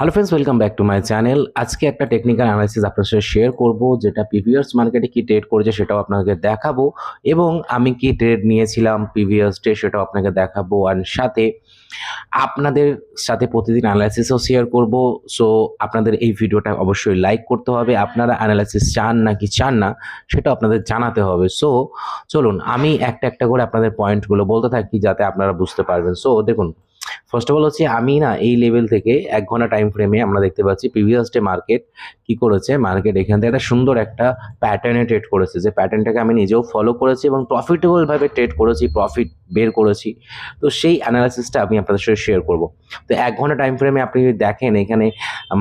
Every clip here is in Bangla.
Hello friends, welcome back to my channel. আজকে একটা টেকনিক্যাল অ্যানালাইসিস আপনার সাথে শেয়ার করব, যেটা প্রিভিয়াস মার্কেটে কি ট্রেড করেছে সেটাও আপনাকে দেখাবো, এবং আমি কি ট্রেড নিয়েছিলাম প্রিভিয়াস ডে সেটাও আপনাকে দেখাবো। আর সাথে আপনাদের সাথে প্রতিদিন অ্যানালাইসিসও শেয়ার করব। সো আপনাদের এই ভিডিওটা অবশ্যই লাইক করতে হবে। আপনারা অ্যানালাইসিস চান নাকি চান না সেটা আপনাদের জানাতে হবে। সো চলুন আমি একটা একটা করে আপনাদের পয়েন্টগুলো বলতে থাকি যাতে আপনারা বুঝতে পারবেন। সো দেখুন, ফার্স্ট অফ অল হচ্ছে আমি না এই লেভেল থেকে 1 ঘন্টা টাইম ফ্রেমে আমরা দেখতে পাচ্ছি প্রিভিয়াস ডে মার্কেট কি করেছে। মার্কেট এখান থেকে একটা সুন্দর একটা প্যাটার্নে ট্রেড করেছে, যে প্যাটার্নটাকে আমি নিজেও ফলো করেছি এবং প্রফিটেবলভাবে ট্রেড করেছি, প্রফিট বের করেছি। তো সেই অ্যানালাইসিসটা আমি আপনাদের সাথে শেয়ার করব। তো 1 ঘন্টা টাইম ফ্রেমে আপনি যদি দেখেন, এখানে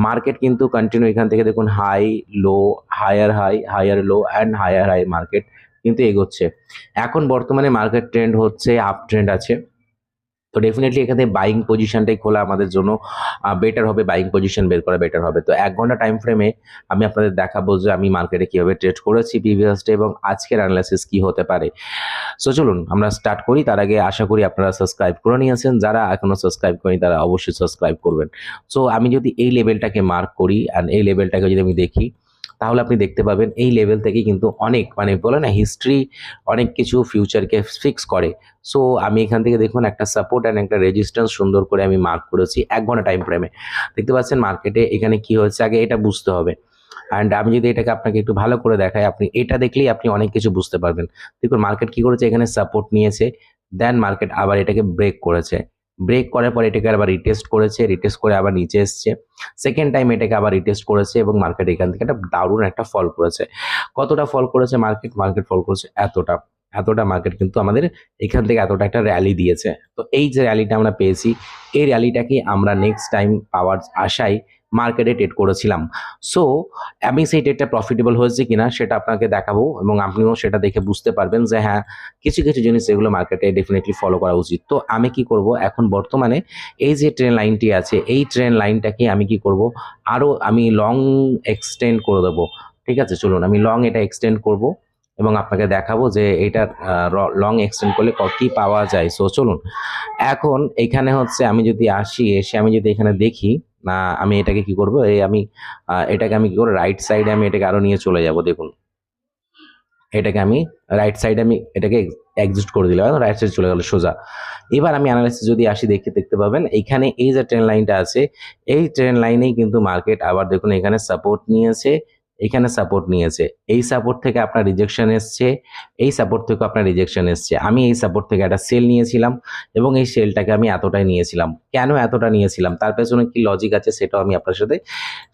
মার্কেট কিন্তু কন্টিনিউ এখান থেকে দেখুন high low, higher low and higher high market কিন্তু এগোচ্ছে। এখন বর্তমানে মার্কেট ট্রেন্ড হচ্ছে আপ ট্রেন্ড আছে। তো ডেফিনেটলি এখানে বাইং পজিশনটাই খোলা আমাদের জন্য বেটার হবে, বাইং পজিশন বের করা বেটার হবে। তো 1 ঘন্টা টাইম ফ্রেমে আমি আপনাদের দেখাবো যে আমি মার্কেটে কীভাবে ট্রেড করেছি প্রিভিয়াস ডে এবং আজকের অ্যানালাইসিস কী হতে পারে। সো চলুন আমরা স্টার্ট করি। তার আগে আশা করি আপনারা সাবস্ক্রাইব করে নিয়েছেন, যারা এখনও সাবস্ক্রাইব করেনি তারা অবশ্যই সাবস্ক্রাইব করবেন। সো আমি যদি এই লেভেলটাকে মার্ক করি অ্যান্ড এই লেভেলটাকে যদি আমি দেখি, তাহলে আপনি দেখতে পাবেন এই লেভেল থেকে কিন্তু অনেক বলে না হিস্ট্রি অনেক কিছু ফিউচারকে ফিক্স করে। সো আমি এখান থেকে দেখুন একটা সাপোর্ট অ্যান্ড একটা রেজিস্ট্যান্স সুন্দর করে আমি মার্ক করেছি 1 ঘন্টা টাইম ফ্রেমে। দেখতে পাচ্ছেন মার্কেটে এখানে কি হয়েছে আগে এটা বুঝতে হবে। অ্যান্ড আমি যদি এটাকে আপনাকে একটু ভালো করে দেখাই, আপনি এটা দেখলেই আপনি অনেক কিছু বুঝতে পারবেন। দেখুন মার্কেট কি করেছে, এখানে সাপোর্ট নিয়েছে, দেন মার্কেট আবার এটাকে ব্রেক করেছে, ব্রেক করার পর এটাকে আবার রিটেস্ট করেছে, রিটেস্ট করে আবার নিচে এসছে, সেকেন্ড টাইম এটাকে আবার রিটেস্ট করেছে এবং মার্কেট এখান থেকে একটা দারুণ একটা ফল করেছে। কতটা ফল করেছে মার্কেট? মার্কেট ফল করেছে এতটা, এতটা মার্কেট কিন্তু আমাদের এখান থেকে এতটা একটা র্যালি দিয়েছে। তো এই যে র্যালিটা আমরা পেয়েছি, এই র্যালিটাকে আমরা নেক্সট টাইম পাওয়ার আশায় মার্কেটে ট্রেড করেছিলাম। সো আমি সেই ট্রেডটা প্রফিটেবল হয়েছে কিনা সেটা আপনাকে দেখাবো এবং আপনিও সেটা দেখে বুঝতে পারবেন যে হ্যাঁ, কিছু কিছু জিনিস এগুলো মার্কেটে ডেফিনেটলি ফলো করা উচিত। তো আমি কি করব, এখন বর্তমানে এই যে ট্রেন লাইনটি আছে, এই ট্রেন লাইনটাকে আমি কি করব, আরও আমি লং এক্সটেন্ড করে দেবো। ঠিক আছে, চলুন আমি লং এটা এক্সটেন্ড করব এবং আপনাকে দেখাবো যে এটা লং এক্সটেন্ড করলে কী পাওয়া যায়। সো চলুন এখন এখানে হচ্ছে আমি যদি আসি, এসে আমি যদি এখানে দেখি, না আমি এটাকে কি করব, এই আমি এটাকে আমি কি করবো, রাইট সাইডে আমি এটাকে আরো নিয়ে চলে যাব। দেখুন এটাকে আমি রাইট সাইডে আমি এটাকে এক্সিট করে দিলাম, রাইট সাইড চলে গেল সোজা। এবার আমি অ্যানালাইসিস যদি আসি দেখতে পাবেন এইখানে এই যে ট্রেন লাইনটা আছে, এই ট্রেন লাইনেই কিন্তু মার্কেট আবার দেখুন এখানে সাপোর্ট নিয়েছে, এখানে সাপোর্ট নিয়েছে, এই সাপোর্ট থেকে আপনার রিজেকশন এসছে, এই সাপোর্ট থেকে আপনার রিজেকশন এসছে। আমি এই সাপোর্ট থেকে একটা সেল নিয়েছিলাম এবং এই সেলটাকে আমি এতটাই নিয়েছিলাম। কেন এতটা নিয়েছিলাম তার পেছনে কি লজিক আছে সেটাও আমি আপনার সাথে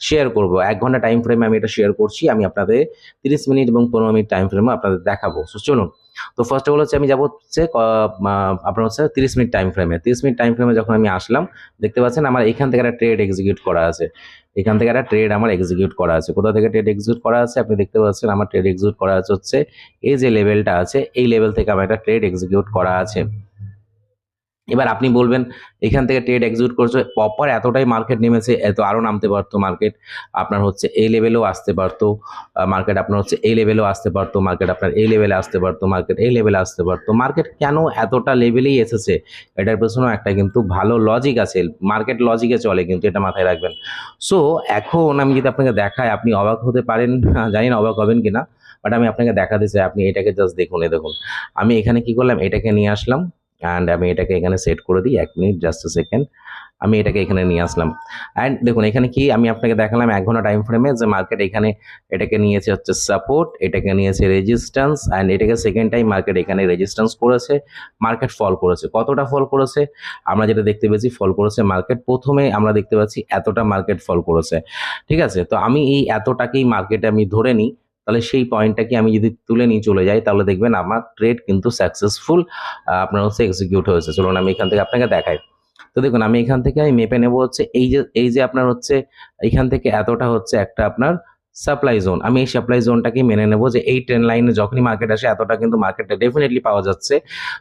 শেয়ার করব। 1 ঘন্টা টাইম ফ্রেমে আমি এটা শেয়ার করছি, আমি আপনাদের 30 মিনিট এবং 15 মিনিট টাইম ফ্রেমে আপনাদের দেখাবো। সো চলুন, তো ফার্স্ট অফ অল হচ্ছে আমি যাবো হচ্ছে আপনার হচ্ছে 30 মিনিট টাইম ফ্রেমে। 30 মিনিট টাইম ফ্রেমে যখন আমি আসলাম, দেখতে পাচ্ছেন আমার এখান থেকে একটা ট্রেড এক্সিকিউট করা আছে, এখান থেকে একটা ট্রেড আমার এক্সিকিউট করা আছে। কোথা থেকে ট্রেড এক্সিকিউট করা আছে আপনি দেখতে পাচ্ছেন, আমার ট্রেড এক্সিকিউট করা আছে হচ্ছে এই যে লেভেলটা আছে, এই লেভেল থেকে আমার একটা ট্রেড এক্সিকিউট করা আছে। এবার আপনি বলবেন এখান থেকে ট্রেড এক্সিকিউট করছে প্রপার, এতটাই মার্কেট নেমেছে, এত আরও নামতে পারতো মার্কেট, আপনার হচ্ছে এই লেভেলেও আসতে পারতো মার্কেট, আপনার হচ্ছে এই লেভেলেও আসতে পারতো মার্কেট, আপনার এই লেভেলে আসতে পারতো মার্কেট, এই লেভেলে আসতে পারতো মার্কেট। কেন এতটা লেভেলেই এসেছে এটার পেছনেও একটা কিন্তু ভালো লজিক আছে, মার্কেট লজিকে চলে কিন্তু, এটা মাথায় রাখবেন। সো এখন আমি যদি আপনাকে দেখাই, আপনি অবাক হতে পারেন, জানি না অবাক হবেন কিনা, বাট আমি আপনাকে দেখাতে চাই। আপনি এটাকে জাস্ট দেখুন, দেখুন আমি এখানে কি করলাম, এটাকে নিয়ে আসলাম অ্যান্ড আমি এটাকে এখানে সেট করে দিই, 1 মিনিট জাস্ট এ সেকেন্ড, আমি এটাকে এখানে নিয়ে আসলাম। অ্যান্ড দেখুন এখানে কি আমি আপনাকে দেখালাম 1 ঘন্টা টাইম ফ্রেমে যে মার্কেট এখানে এটাকে নিয়েছে হচ্ছে সাপোর্ট, এটাকে নিয়েছে রেজিস্ট্যান্স, অ্যান্ড এটাকে সেকেন্ড টাইম মার্কেট এখানে রেজিস্ট্যান্স করেছে, মার্কেট ফল করেছে। কতটা ফল করেছে আমরা যেটা দেখতে পেয়েছি, ফল করেছে মার্কেট প্রথমে আমরা দেখতে পাচ্ছি এতটা মার্কেট ফল করেছে। ঠিক আছে, তো আমি এই এতটাকেই মার্কেটে আমি ধরে নিই, তাহলে সেই পয়েন্টটাকে আমি যদি তুলে নিয়ে চলে যাই, তাহলে দেখবেন আমার ট্রেড কিন্তু সাকসেসফুল আপনার হচ্ছে এক্সিকিউট হয়েছে। চলুন আমি এখান থেকে আপনাকে দেখাই। তো দেখুন আমি এখান থেকে আমি মেপে নেব হচ্ছে এই যে আপনার হচ্ছে এখান থেকে এতটা হচ্ছে একটা আপনার সাপ্লাই জোন, আমি এই সাপ্লাই জোনটাকে মেনে নেব যে এই ট্রেন লাইনে যখনই মার্কেট আসে এতটা কিন্তু মার্কেটটা ডেফিনেটলি পাওয়া যাচ্ছে।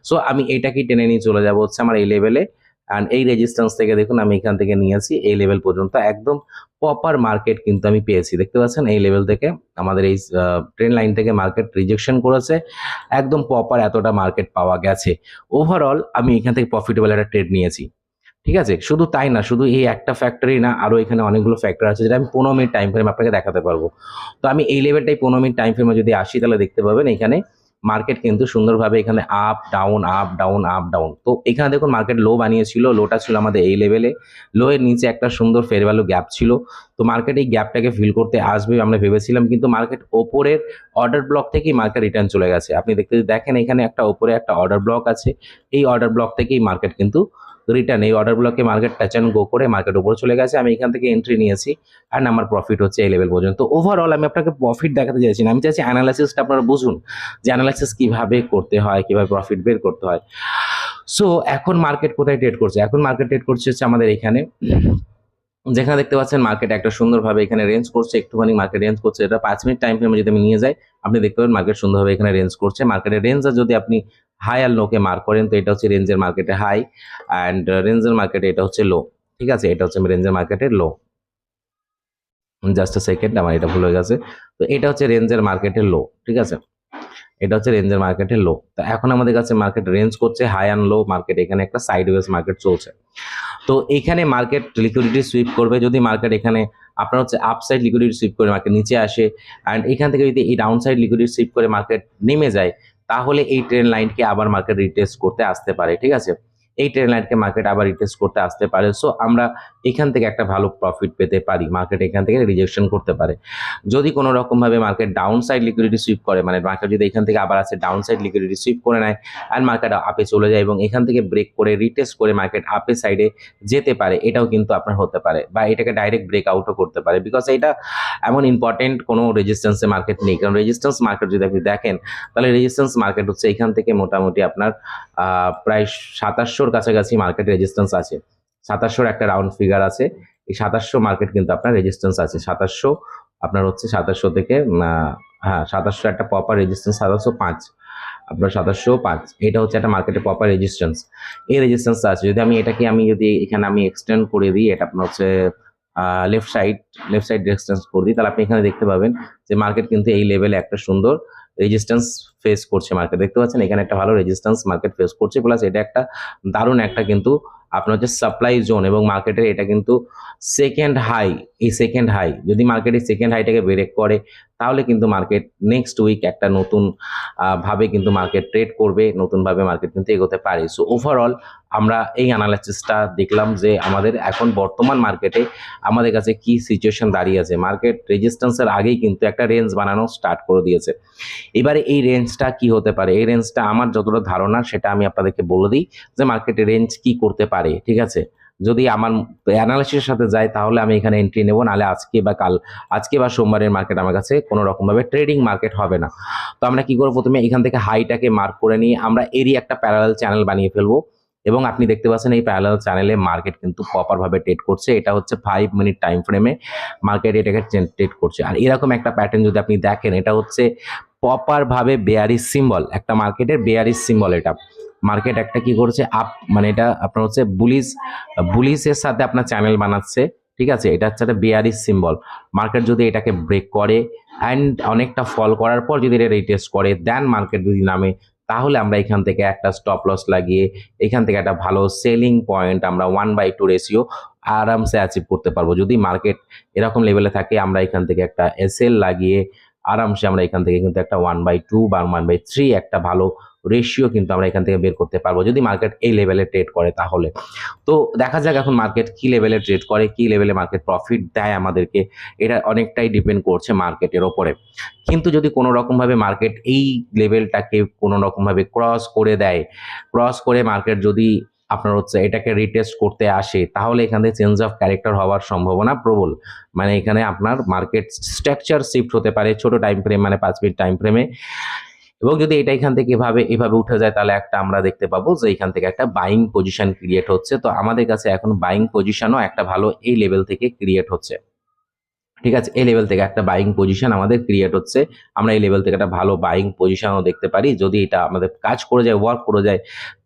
সো আমি এইটাকেই টেনে নিয়ে চলে যাব হচ্ছে আমার এই লেভেলে, অ্যান্ড এই রেজিস্ট্যান্স থেকে দেখুন আমি এখান থেকে নিয়েছি এই লেভেল পর্যন্ত, একদম প্রপার মার্কেট কিন্তু আমি পেয়েছি। দেখতে পাচ্ছেন এই লেভেল থেকে আমাদের এই ট্রেন লাইন থেকে মার্কেট রিজেকশন করেছে, একদম প্রপার এতটা মার্কেট পাওয়া গেছে। ওভারঅল আমি এখান থেকে প্রফিটেবল একটা ট্রেড নিয়েছি। ঠিক আছে? শুধু তাই না, শুধু এই একটা ফ্যাক্টরি না, আরো এখানে অনেকগুলো ফ্যাক্টর আছে যেটা আমি 15 মিনিট টাইম ফ্রেম আপনাকে দেখাতে পারবো। তো আমি এই লেভেলটাই 15 মিনিট টাইম ফ্রেমে যদি আসি তাহলে দেখতে পাবেন এখানে মার্কেট কিন্তু সুন্দরভাবে এখানে up down up down up down. তো এখানে দেখুন মার্কেট লো বানিয়েছিল, লোটা ছিল আমাদের এই লেভেলে, লো এর নিচে একটা সুন্দর ফেয়ার ভ্যালু গ্যাপ ছিল। তো মার্কেট এই গ্যাপটাকে ফিল করতে আসবে আমরা ভেবেছিলাম, কিন্তু মার্কেট ওপরের অর্ডার ব্লক থেকেই মার্কেট রিটার্ন চলে গেছে। আপনি দেখেন এখানে একটা ওপরে একটা অর্ডার ব্লক আছে, এই অর্ডার ব্লক থেকেই মার্কেট কিন্তু রিটার্ন, এই অর্ডার ব্লকে মার্কেট টাচ অ্যান্ড গো করে মার্কেট উপরে চলে গেছে। আমি এখান থেকে এন্ট্রি নিয়েছি অ্যান্ড আমার প্রফিট হচ্ছে এই লেভেল পর্যন্ত। ওভারঅল আমি আপনাকে প্রফিট দেখাতে চাইছি না, আমি চাইছি অ্যানালাইসিসটা আপনারা বুঝুন যে অ্যানালাইসিস কিভাবে করতে হয়, কিভাবে প্রফিট বের করতে হয়। সো এখন মার্কেট কোথায় ট্রেড করছে? এখন মার্কেট ট্রেড করছে হচ্ছে আমাদের এখানে, যেখানে দেখতে পাচ্ছেন মার্কেট একটা সুন্দরভাবে এখানে রেঞ্জ করছে, একটুখানি মার্কেট রেঞ্জ করছে। এটা 5 মিনিট টাইম ফ্রেমে যদি আমি নিয়ে যাই আপনি দেখতে পাবেন মার্কেট সুন্দরভাবে এখানে রেঞ্জ করছে। মার্কেটের রেঞ্জ যদি আপনি হাই আর লোকে মার্ক করেন তো এটা হচ্ছে রেঞ্জের মার্কেটে হাই অ্যান্ড রেঞ্জের মার্কেটে এটা হচ্ছে লো। ঠিক আছে, এটা হচ্ছে রেঞ্জের মার্কেটের লো। জাস্ট আ সেকেন্ড, আমার এটা ভুল হয়ে গেছে। তো এটা হচ্ছে রেঞ্জের মার্কেটের লো। ঠিক আছে, এটা হচ্ছে রেঞ্জের মার্কেটের লো। তো এখন আমাদের কাছে মার্কেট রেঞ্জ করছে হাই অ্যান্ড লো মার্কেট, এখানে একটা সাইডওয়েজ মার্কেট চলছে। তো এখানে মার্কেট লিকুইডিটি সুইপ করবে, যদি মার্কেট এখানে আপনার হচ্ছে আপসাইড লিকুইডিটি সুইপ করে মার্কেট নিচে আসে অ্যান্ড এখান থেকে যদি এই ডাউন সাইড লিকুইডিটি সুইপ করে মার্কেট নেমে যায় তাহলে এই ট্রেন লাইনকে আবার মার্কেট রিটেস্ট করতে আসতে পারে। ঠিক আছে, এই ট্রেন লাইনকে মার্কেট আবার রিটেস্ট করতে আসতে পারে। সো আমরা এখান থেকে একটা ভালো প্রফিট পেতে পারি, মার্কেট এখান থেকে রিজেকশন করতে পারে। যদি কোনো রকমভাবে market down side liquidity sweep করে, মানে মার্কেট যদি এখান থেকে আবার আসে ডাউন সাইড লিকুইডিটি সুইপ করে নেয় অ্যান্ড মার্কেট আপে চলে যায় এবং এখান থেকে ব্রেক করে রিটেস্ট করে মার্কেট আপে সাইডে যেতে পারে, এটাও কিন্তু আপনার হতে পারে, বা এটাকে ডাইরেক্ট ব্রেক আউটও করতে পারে। বিকজ এটা এমন ইম্পর্টেন্ট কোনো রেজিস্ট্যান্সে মার্কেট নেই, কারণ রেজিস্ট্যান্স মার্কেট যদি আপনি দেখেন তাহলে রেজিস্ট্যান্স মার্কেট হচ্ছে এখান থেকে মোটামুটি আপনার প্রায় 2700-র কাছাকাছি মার্কেট রেজিস্ট্যান্স আছে। 2700-র একটা রাউন্ড ফিগার আছে, এই 2700 মার্কেট কিন্তু আপনার রেজিস্ট্যান্স আছে। 2700 আপনার হচ্ছে 2700 থেকে হ্যাঁ 2700 একটা প্রপার রেজিস্ট্যান্স, 2705 আপনার 2705 এটা হচ্ছে একটা মার্কেটে প্রপার রেজিস্ট্যান্স। এই রেজিস্ট্যান্স আছে, যদি আমি এটাকে যদি এখানে আমি এক্সটেন্ড করে দিই, এটা আপনার হচ্ছে লেফট সাইড রেজিস্ট্যান্স করে দিই, তাহলে আপনি এখানে দেখতে পাবেন যে মার্কেট কিন্তু এই লেভেলে একটা সুন্দর রেজিস্ট্যান্স ফেস করছে। মার্কেট দেখতে পাচ্ছেন এখানে একটা ভালো রেজিস্ট্যান্স মার্কেট ফেস করছে, প্লাস এটা একটা দারুণ একটা কিন্তু আপনার হচ্ছে সাপ্লাই জোন এবং মার্কেটের এটা কিন্তু সেকেন্ড হাই। এই সেকেন্ড হাই যদি মার্কেট এই সেকেন্ড হাইটাকে ব্রেক করে তাহলে কিন্তু মার্কেট নেক্সট উইক একটা নতুন ভাবে কিন্তু মার্কেট ট্রেড করবে, নতুনভাবে মার্কেট কিন্তু এগোতে পারে। সো ওভারঅল আমরা এই অ্যানালাইসিসটা দেখলাম যে আমাদের এখন বর্তমান মার্কেটে আমাদের কাছে কি সিচুয়েশন দাঁড়িয়ে আছে। মার্কেট রেজিস্ট্যান্সের আগেই কিন্তু একটা রেঞ্জ বানানো স্টার্ট করে দিয়েছে। এবারে এই রেঞ্জটা কি হতে পারে, এই রেঞ্জটা আমার যতটা ধারণা সেটা আমি আপনাদেরকে বলে দিই যে মার্কেটের রেঞ্জ কি করতে পারে। ঠিক আছে, যদি আমার অ্যানালাইসিসের সাথে যায় তাহলে আমি এখানে এন্ট্রি নেব, নাহলে আজকে বা সোমবারের মার্কেট আমার কাছে কোনো রকমভাবে ট্রেডিং মার্কেট হবে না। তো আমরা কি করবো, প্রথমে এখান থেকে হাইটাকে মার্ক করে নিয়ে আমরা এরই একটা প্যারালাল চ্যানেল বানিয়ে ফেলবো এবং আপনি দেখতে পাচ্ছেন এই প্যারালাল চ্যানেলে মার্কেট কিন্তু প্রপারভাবে ট্রেড করছে। এটা হচ্ছে 5 মিনিট টাইম ফ্রেমে মার্কেট এটাকে ট্রেড করছে। আর এরকম একটা প্যাটার্ন যদি আপনি দেখেন, এটা হচ্ছে প্রপারভাবে বেয়ারিশ সিম্বল, একটা মার্কেটের বেয়ারিশ সিম্বল। এটা মার্কেট একটা কি করছে আপ, মানে এটা আপনার হচ্ছে বুলিশের সাথে আপনার চ্যানেল বানাচ্ছে। ঠিক আছে, এটা হচ্ছে একটা বেয়ারিশ সিম্বল। মার্কেট যদি এটাকে ব্রেক করে অ্যান্ড অনেকটা ফল করার পর যদি এটা রিটেস্ট করে দেন মার্কেট যদি নামে, তাহলে আমরা এখান থেকে একটা স্টপ লস লাগিয়ে এখান থেকে একটা ভালো সেলিং পয়েন্ট আমরা 1/2 রেশিও আরামসে অ্যাচিভ করতে পারবো। যদি মার্কেট এরকম লেভেলে থাকে আমরা এখান থেকে একটা এসএল লাগিয়ে আরামসে আমরা এখান থেকে কিন্তু একটা 1/2 বা 1/3 একটা ভালো রেশিও কিন্তু আমরা এখান থেকে বের করতে পারবো যদি মার্কেট এই লেভেলে ট্রেড করে। তাহলে তো দেখা যাক এখন মার্কেট কি লেভেলে ট্রেড করে, কি লেভেলে মার্কেট প্রফিট দেয় আমাদেরকে, এটা অনেকটাই ডিপেন্ড করছে মার্কেটের ওপরে। কিন্তু যদি কোনো রকমভাবে মার্কেট এই লেভেলটাকে কোনো রকমভাবে ক্রস করে দেয়, ক্রস করে মার্কেট যদি আপনার হচ্ছে এটাকে রিটেস্ট করতে আসে, তাহলে এখান থেকে চেঞ্জ অফ ক্যারেক্টার হওয়ার সম্ভাবনা প্রবল। মানে এখানে আপনার মার্কেট স্ট্রাকচার শিফট হতে পারে ছোট টাইম ফ্রেম, মানে 5 মিনিট টাইম ফ্রেমে। এবং যদি এটা এখান থেকে এভাবে উঠে যায় তাহলে একটা আমরা দেখতে পাবো যে এখান থেকে একটা বাইং পজিশন ক্রিয়েট হচ্ছে। তো আমাদের কাছে এখন বাইং পজিশনও একটা ভালো এই লেভেল থেকে ক্রিয়েট হচ্ছে। ঠিক আছে, এই লেভেল থেকে একটা বাইং পজিশন আমাদের ক্রিয়েট হচ্ছে। আমরা এই লেভেল থেকে একটা ভালো বাইং পজিশনও দেখতে পারি। যদি এটা আমাদের কাজ করে যায়, ওয়ার্ক করে যায়,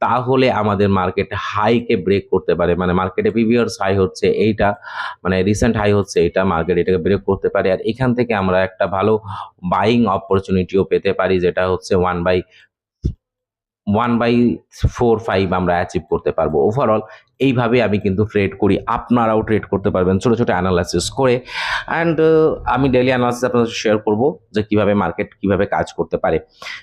তাহলে আমাদের মার্কেট হাইকে ব্রেক করতে পারে। মানে মার্কেটে প্রিভিয়াস হাই হচ্ছে এইটা, মানে রিসেন্ট হাই হচ্ছে এটা, মার্কেট এটাকে ব্রেক করতে পারে। আর এখান থেকে আমরা একটা ভালো বাইং অপরচুনিটিও পেতে পারি, যেটা হচ্ছে 1/4-5 আমরা অ্যাচিভ করতে পারবো। ওভারঅল এইভাবে আমি কিন্তু ট্রেড করি, আপনারাও ট্রেড করতে পারবেন ছোটো ছোটো অ্যানালাইসিস করে। অ্যান্ড আমি ডেইলি অ্যানালাইসিস আপনাদের শেয়ার করব যে কীভাবে মার্কেট কীভাবে কাজ করতে পারে।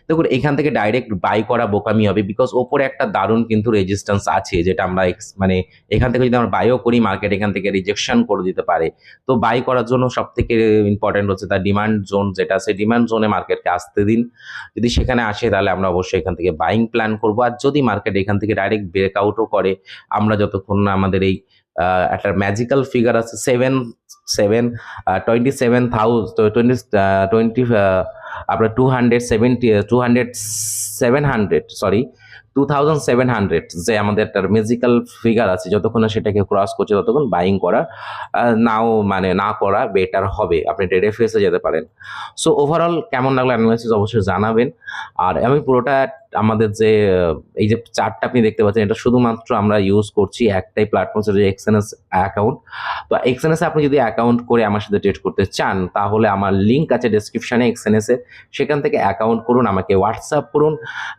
দেখুন এখান থেকে ডাইরেক্ট বাই করা বোকামি হবে, বিকজ ওপরে একটা দারুণ কিন্তু রেজিস্ট্যান্স আছে, যেটা আমরা মানে এখান থেকে যদি আমরা বাইও করি মার্কেট এখান থেকে রিজেকশন করে দিতে পারে। তো বাই করার জন্য সব থেকে ইম্পর্টেন্ট হচ্ছে তার ডিমান্ড জোন, যেটা সেই ডিমান্ড জোনে মার্কেটকে আসতে দিন। যদি সেখানে আসে তাহলে আমরা অবশ্যই এখান থেকে বাইং প্ল্যান করবো। আর যদি মার্কেট এখান থেকে ডাইরেক্ট ব্রেকআউটও করে, আমরা যতক্ষণ না আমাদের এই একটা ম্যাজিক্যাল ফিগার আছে 2700, যে আমাদের একটা ম্যাজিক্যাল ফিগার আছে, যতক্ষণ না সেটাকে ক্রস করছে ততক্ষণ বাইং করা নাও মানে না করা বেটার হবে। আপনি ট্রেডে ফেসে যেতে পারেন। সো ওভারঅল কেমন লাগলো অ্যানালাইসিস অবশ্যই জানাবেন। আর আমি পুরোটা আমাদের যে এই যে চার্টটা আপনি দেখতে পাচ্ছেন, এটা শুধুমাত্র আমরা ইউজ করছি একটাই প্ল্যাটফর্ম, সেটা হচ্ছে এক্সএনএস অ্যাকাউন্ট। তো এক্সএনএস আপনি যদি অ্যাকাউন্ট করে আমার সাথে ট্রেড করতে চান, তাহলে আমার লিঙ্ক আছে ডেসক্রিপশনে এক্সএনএস এর, সেখান থেকে অ্যাকাউন্ট করুন, আমাকে হোয়াটসঅ্যাপ করুন,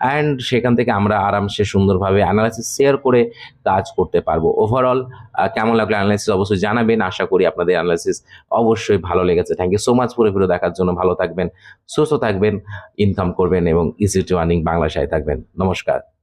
অ্যান্ড সেখান থেকে আমরা আরামসে সুন্দরভাবে অ্যানালাইসিস শেয়ার করে কাজ করতে পারবো। ওভারঅল কেমন লাগলো অ্যানালাইসিস অবশ্যই জানাবেন। আশা করি আপনাদের অ্যানালাইসিস অবশ্যই ভালো লেগেছে। থ্যাংক ইউ সো মাচ পুরো ভিডিও দেখার জন্য। ভালো থাকবেন, সুস্থ থাকবেন, ইনকাম করবেন এবং ইজি টু আর্নিং বাংলা সাথে থাকবেন। নমস্কার।